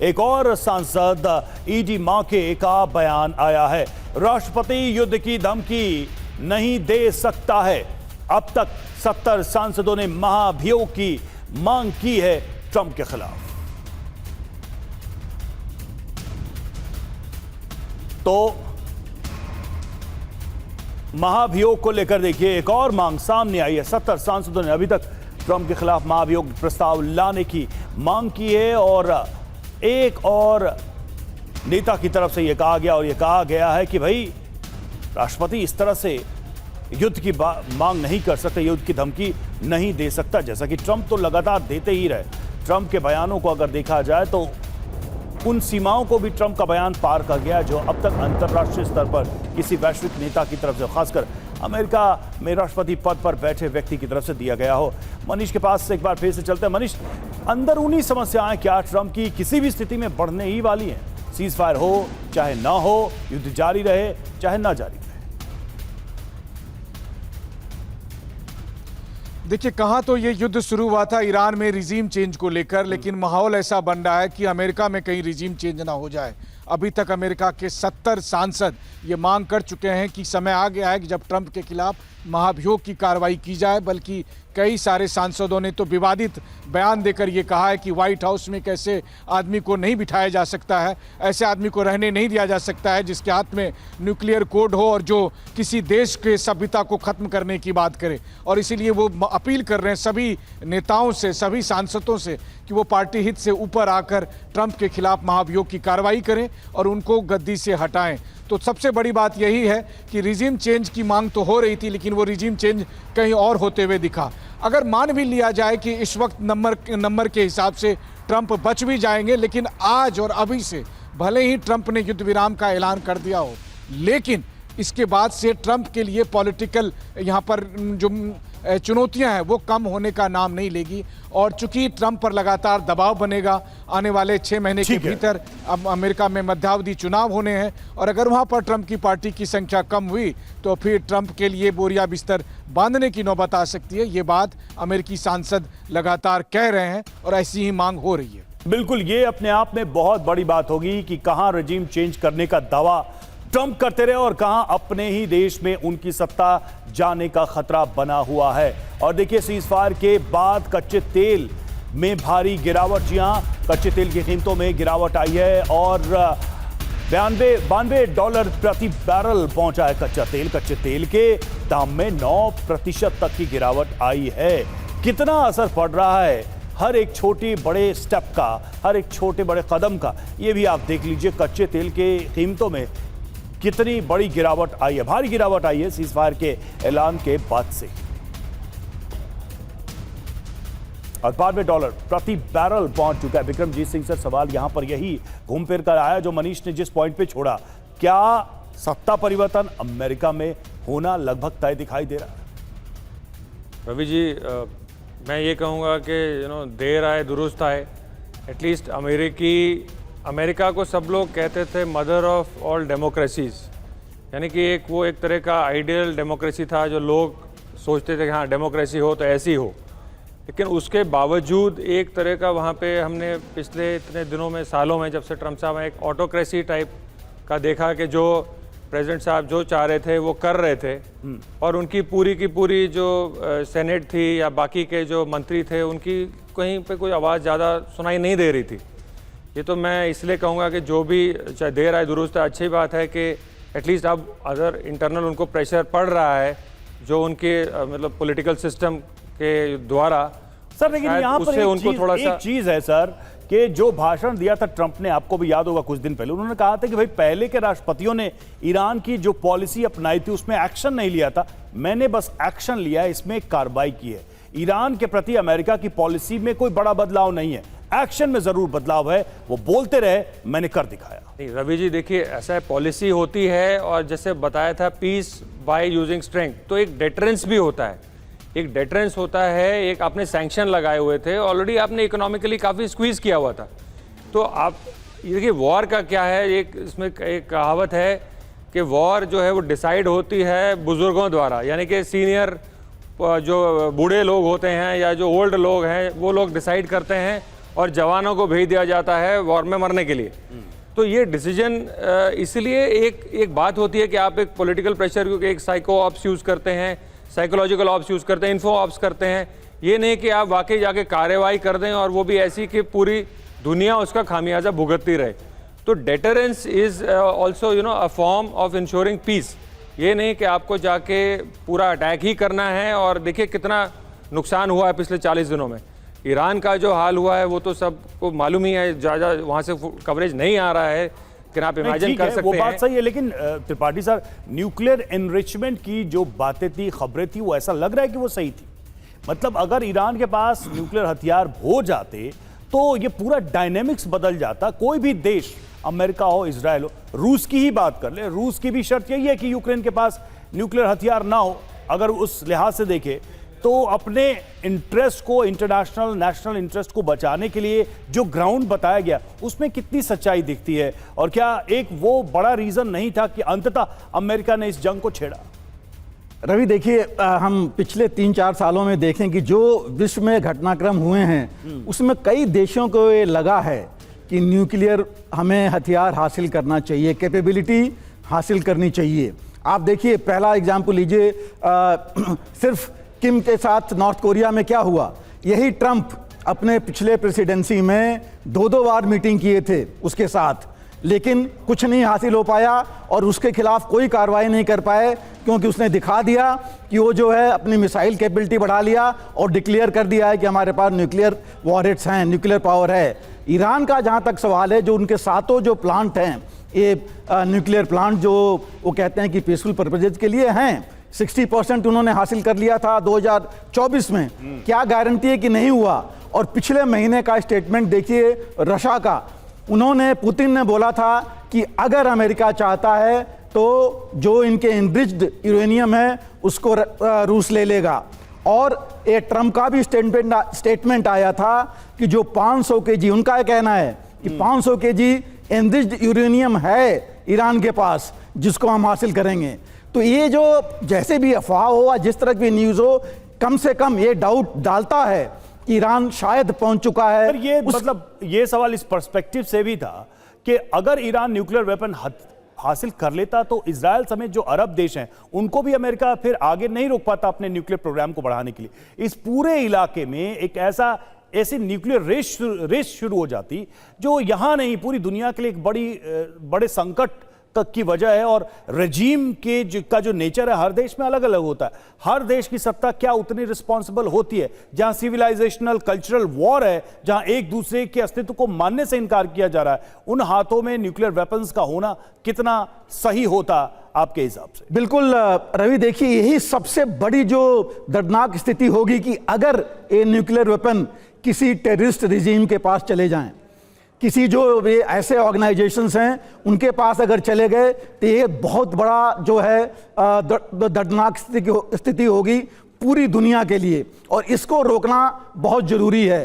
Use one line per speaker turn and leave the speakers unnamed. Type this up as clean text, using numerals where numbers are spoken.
एक और सांसद ईडी माके का बयान आया है। राष्ट्रपति युद्ध की धमकी नहीं दे सकता है। अब तक 70 सांसदों ने महाभियोग की मांग की है ट्रंप के खिलाफ। तो महाभियोग को लेकर देखिए एक और मांग सामने आई है। 70 सांसदों ने अभी तक ट्रंप के खिलाफ महाभियोग प्रस्ताव लाने की मांग की है और एक और नेता की तरफ से यह कहा गया और यह कहा गया है कि भाई राष्ट्रपति इस तरह से युद्ध की मांग नहीं कर सकते, युद्ध की धमकी नहीं दे सकता, जैसा कि ट्रंप तो लगातार देते ही रहे। ट्रंप के बयानों को अगर देखा जाए तो उन सीमाओं को भी ट्रंप का बयान पार कर गया जो अब तक अंतर्राष्ट्रीय स्तर पर किसी वैश्विक नेता की तरफ से, खासकर अमेरिका में राष्ट्रपति पद पर बैठे व्यक्ति की तरफ से दिया गया हो। मनीष के पास से एक बार फिर से चलते हैं। मनीष, अंदरूनी समस्याएं क्या ट्रंप की किसी भी स्थिति में बढ़ने ही वाली हैं? सीज फायर हो चाहे ना हो, युद्ध जारी रहे चाहे ना जारी रहे।
देखिए, कहाँ तो ये युद्ध शुरू हुआ था ईरान में रिजीम चेंज को लेकर, लेकिन माहौल ऐसा बन रहा है कि अमेरिका में कहीं रिजीम चेंज ना हो जाए। अभी तक अमेरिका के 70 सांसद ये मांग कर चुके हैं कि समय आ गया है कि जब ट्रंप के खिलाफ महाभियोग की कार्रवाई की जाए। बल्कि कई सारे सांसदों ने तो विवादित बयान देकर ये कहा है कि व्हाइट हाउस में कैसे आदमी को नहीं बिठाया जा सकता है, ऐसे आदमी को रहने नहीं दिया जा सकता है जिसके हाथ में न्यूक्लियर कोड हो और जो किसी देश के सभ्यता को ख़त्म करने की बात करे। और इसीलिए वो अपील कर रहे हैं सभी नेताओं से, सभी सांसदों से कि वो पार्टी हित से ऊपर आकर ट्रंप के खिलाफ महाभियोग की कार्रवाई करें और उनको गद्दी से हटाएं। तो सबसे बड़ी बात यही है कि रिजीम चेंज की मांग तो हो रही थी, लेकिन वो रिजीम चेंज कहीं और होते हुए दिखा। अगर मान भी लिया जाए कि इस वक्त नंबर के हिसाब से ट्रंप बच भी जाएंगे, लेकिन आज और अभी से भले ही ट्रंप ने युद्ध विराम का ऐलान कर दिया हो, लेकिन इसके बाद से ट्रंप के लिए पॉलिटिकल यहाँ पर जो चुनौतियां हैं वो कम होने का नाम नहीं लेगी। और चूंकि ट्रंप पर लगातार दबाव बनेगा, आने वाले 6 महीने के भीतर अब अमेरिका में मध्यावधि चुनाव होने हैं और अगर वहां पर ट्रंप की पार्टी की संख्या कम हुई तो फिर ट्रंप के लिए बोरिया बिस्तर बांधने की नौबत आ सकती है। ये बात अमेरिकी सांसद लगातार कह रहे हैं और ऐसी ही मांग हो रही है।
बिल्कुल, ये अपने आप में बहुत बड़ी बात होगी कि कहां रजीम चेंज करने का दावा ट्रंप करते रहे और कहां अपने ही देश में उनकी सत्ता जाने का खतरा बना हुआ है। और देखिए, सीज फायर के बाद कच्चे तेल में भारी गिरावट, जी हां, कच्चे तेल की कीमतों में गिरावट आई है और $92 प्रति बैरल पहुंचा है कच्चा तेल। कच्चे तेल के दाम में 9% तक की गिरावट आई है। कितना असर पड़ रहा है हर एक छोटे बड़े स्टेप का, हर एक छोटे बड़े कदम का, ये भी आप देख लीजिए। कच्चे तेल के कीमतों में कितनी बड़ी गिरावट आई है, भारी गिरावट आई है सीज फायर के ऐलान के बाद से। और $92 प्रति बैरल पहुंच चुका है। विक्रमजीत सिंह सर, सवाल यहां पर यही घूम फिर कर आया जो मनीष ने जिस पॉइंट पे छोड़ा, क्या सत्ता परिवर्तन अमेरिका में होना लगभग तय दिखाई दे रहा है?
रवि जी, मैं ये कहूँगा कि देर आए दुरुस्त आए। एटलीस्ट अमेरिका को सब लोग कहते थे मदर ऑफ ऑल डेमोक्रेसीज, यानी कि एक तरह का आइडियल डेमोक्रेसी था जो लोग सोचते थे कि हाँ डेमोक्रेसी हो तो ऐसी हो। लेकिन उसके बावजूद एक तरह का वहाँ पे हमने पिछले इतने दिनों में, सालों में, जब से ट्रंप साहब एक ऑटोक्रेसी टाइप का देखा कि जो प्रेसिडेंट साहब जो चाह रहे थे वो कर रहे थे और उनकी पूरी की पूरी जो सेनेट थी या बाकी के जो मंत्री थे उनकी कहीं पे कोई आवाज़ ज़्यादा सुनाई नहीं दे रही थी। ये तो मैं इसलिए कहूँगा कि जो भी चाहे देर आए दुरुस्त है, अच्छी बात है कि एटलीस्ट अब अदर इंटरनल उनको प्रेशर पड़ रहा है जो उनके मतलब पॉलिटिकल सिस्टम के द्वारा।
सर लेकिन यहाँ पर
उनको थोड़ा सा
एक चीज़ है सर कि जो भाषण दिया था ट्रंप ने, आपको भी याद होगा कुछ दिन पहले, उन्होंने कहा था कि भाई पहले के राष्ट्रपतियों ने ईरान की जो पॉलिसी अपनाई थी उसमें एक्शन नहीं लिया था, मैंने बस एक्शन लिया है, इसमें कार्रवाई की है। ईरान के प्रति अमेरिका की पॉलिसी में कोई बड़ा बदलाव नहीं है, एक्शन में जरूर बदलाव है। वो बोलते रहे, मैंने कर दिखाया।
नहीं रवि जी, देखिए ऐसा पॉलिसी होती है और जैसे बताया था पीस बाय यूजिंग स्ट्रेंथ, तो एक डेटरेंस भी होता है। एक डेटरेंस होता है, एक आपने सैंक्शन लगाए हुए थे, ऑलरेडी आपने इकोनॉमिकली काफ़ी स्क्वीज़ किया हुआ था। तो आप देखिए वॉर का क्या है, एक इसमें एक कहावत है कि वॉर जो है वो डिसाइड होती है बुज़ुर्गों द्वारा, यानी कि सीनियर जो बूढ़े लोग होते हैं या जो ओल्ड लोग हैं वो लोग डिसाइड करते हैं और जवानों को भेज दिया जाता है वॉर में मरने के लिए। तो ये डिसीजन इसलिए एक बात होती है कि आप एक पॉलिटिकल प्रेशर, क्योंकि एक साइको ऑप्स यूज़ करते हैं, साइकोलॉजिकल ऑप्स यूज़ करते हैं, इन्फो ऑप्स करते हैं। ये नहीं कि आप वाकई जाके कार्रवाई कर दें और वो भी ऐसी कि पूरी दुनिया उसका खामियाजा भुगतती रहे। तो deterrence is also a form of insuring peace. ये नहीं कि आपको जाके पूरा अटैक ही करना है। और देखिए कितना नुकसान हुआ है पिछले 40 दिनों में। ईरान का जो हाल हुआ है वो तो सबको मालूम ही है, ज़्यादा वहाँ से कवरेज नहीं आ रहा है, लेकिन आप इमेजिन कर सकते हैं।
वो बात सही है, लेकिन त्रिपाठी सर, न्यूक्लियर एनरिचमेंट की जो बातें थी, खबरें थी, वो ऐसा लग रहा है कि वो सही थी। मतलब अगर ईरान के पास न्यूक्लियर हथियार हो जाते तो ये पूरा डायनेमिक्स बदल जाता। कोई भी देश, अमेरिका हो, इजराइल हो, रूस की ही बात कर ले, रूस की भी शर्त यही है कि यूक्रेन के पास न्यूक्लियर हथियार ना हो। अगर उस लिहाज से देखें तो अपने इंटरेस्ट को, इंटरनेशनल नेशनल इंटरेस्ट को बचाने के लिए जो ग्राउंड बताया गया, उसमें कितनी सच्चाई दिखती है? और क्या एक वो बड़ा रीजन नहीं था कि अंततः अमेरिका ने इस जंग को छेड़ा?
रवि देखिए, हम पिछले 3-4 सालों में देखें कि जो विश्व में घटनाक्रम हुए हैं उसमें कई देशों को ये लगा है कि न्यूक्लियर हमें हथियार हासिल करना चाहिए, कैपेबिलिटी हासिल करनी चाहिए। आप देखिए, पहला एग्जाम्पल लीजिए, सिर्फ किम के साथ नॉर्थ कोरिया में क्या हुआ। यही ट्रंप अपने पिछले प्रेसिडेंसी में 2-2 बार मीटिंग किए थे उसके साथ, लेकिन कुछ नहीं हासिल हो पाया और उसके खिलाफ कोई कार्रवाई नहीं कर पाए, क्योंकि उसने दिखा दिया कि वो जो है अपनी मिसाइल कैपेबिलिटी बढ़ा लिया और डिक्लेयर कर दिया है कि हमारे पास न्यूक्लियर वॉरहेड्स हैं, न्यूक्लियर पावर है। ईरान का जहाँ तक सवाल है, जो उनके सातों जो प्लांट हैं, ये न्यूक्लियर प्लांट जो वो कहते हैं कि पीसफुल पर्पजेज के लिए हैं, 60% उन्होंने हासिल कर लिया था 2024 में। क्या गारंटी है कि नहीं हुआ? और पिछले महीने का स्टेटमेंट देखिए रशिया का, उन्होंने, पुतिन ने बोला था कि अगर अमेरिका चाहता है तो जो इनके एनरिच्ड यूरेनियम है उसको रूस ले लेगा। और ये ट्रंप का भी स्टेटमेंट आया था कि जो 500 केजी, उनका कहना है कि 500 केजी एनरिच्ड यूरेनियम है ईरान के पास, जिसको हम हासिल करेंगे। तो ये जो जैसे भी अफवाह हो या जिस तरह की न्यूज़ हो, कम से कम ये डाउट डालता है ईरान शायद पहुंच चुका है।
पर ये मतलब ये सवाल इस पर्सपेक्टिव से भी था कि अगर ईरान न्यूक्लियर वेपन हासिल कर लेता तो इजराइल समेत जो अरब देश हैं उनको भी अमेरिका फिर आगे नहीं रोक पाता अपने न्यूक्लियर प्रोग्राम को बढ़ाने के लिए। इस पूरे इलाके में एक ऐसी न्यूक्लियर रेस शुरू हो जाती जो यहां नहीं, पूरी दुनिया के लिए एक बड़े संकट तक की वजह है। और रजीम का जो नेचर है हर देश में अलग अलग होता है। हर देश की सत्ता क्या उतनी रिस्पॉन्सिबल होती है? जहां सिविलाइजेशनल कल्चरल वॉर है, जहां एक दूसरे के अस्तित्व को मानने से इनकार किया जा रहा है, उन हाथों में न्यूक्लियर वेपन्स का होना कितना सही होता आपके हिसाब से?
बिल्कुल रवि, देखिए यही सबसे बड़ी जो दर्दनाक स्थिति होगी कि अगर ये न्यूक्लियर वेपन किसी टेररिस्ट रिजीम के पास चले जाएं, किसी जो ये ऐसे ऑर्गेनाइजेशंस हैं उनके पास अगर चले गए, तो ये बहुत बड़ा जो है दर्दनाक स्थिति होगी पूरी दुनिया के लिए, और इसको रोकना बहुत जरूरी है।